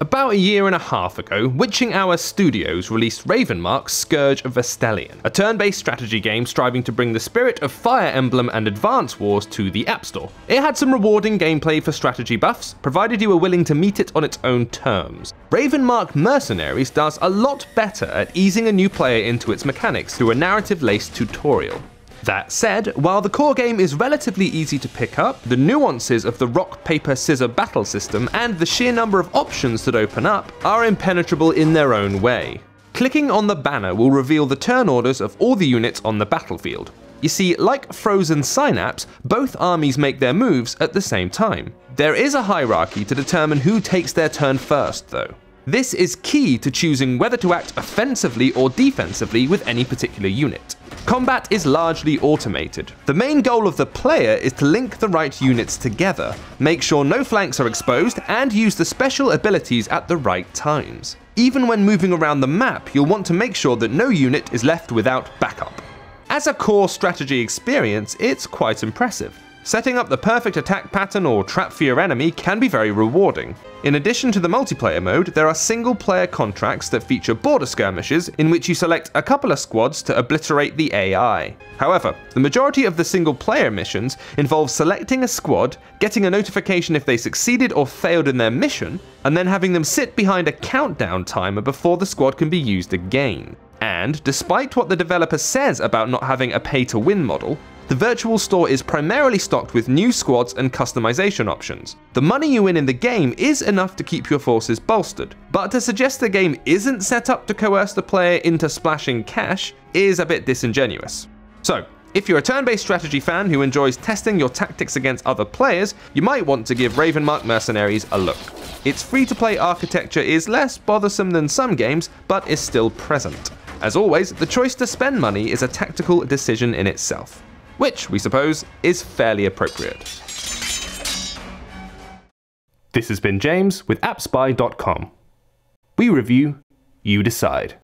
About a year and a half ago, Witching Hour Studios released Ravenmark Scourge of Vestalion, a turn-based strategy game striving to bring the spirit of Fire Emblem and Advance Wars to the App Store. It had some rewarding gameplay for strategy buffs, provided you were willing to meet it on its own terms. Ravenmark Mercenaries does a lot better at easing a new player into its mechanics through a narrative-laced tutorial. That said, while the core game is relatively easy to pick up, the nuances of the rock, paper, scissor battle system and the sheer number of options that open up are impenetrable in their own way. Clicking on the banner will reveal the turn orders of all the units on the battlefield. You see, like Frozen Synapse, both armies make their moves at the same time. There is a hierarchy to determine who takes their turn first, though. This is key to choosing whether to act offensively or defensively with any particular unit. Combat is largely automated. The main goal of the player is to link the right units together, make sure no flanks are exposed, and use the special abilities at the right times. Even when moving around the map, you'll want to make sure that no unit is left without backup. As a core strategy experience, it's quite impressive. Setting up the perfect attack pattern or trap for your enemy can be very rewarding. In addition to the multiplayer mode, there are single-player contracts that feature border skirmishes in which you select a couple of squads to obliterate the AI. However, the majority of the single-player missions involve selecting a squad, getting a notification if they succeeded or failed in their mission, and then having them sit behind a countdown timer before the squad can be used again. And, despite what the developer says about not having a pay-to-win model, the virtual store is primarily stocked with new squads and customization options. The money you win in the game is enough to keep your forces bolstered, but to suggest the game isn't set up to coerce the player into splashing cash is a bit disingenuous. So, if you're a turn-based strategy fan who enjoys testing your tactics against other players, you might want to give Ravenmark Mercenaries a look. Its free-to-play architecture is less bothersome than some games, but is still present. As always, the choice to spend money is a tactical decision in itself, which, we suppose, is fairly appropriate. This has been James with AppSpy.com. We review, you decide.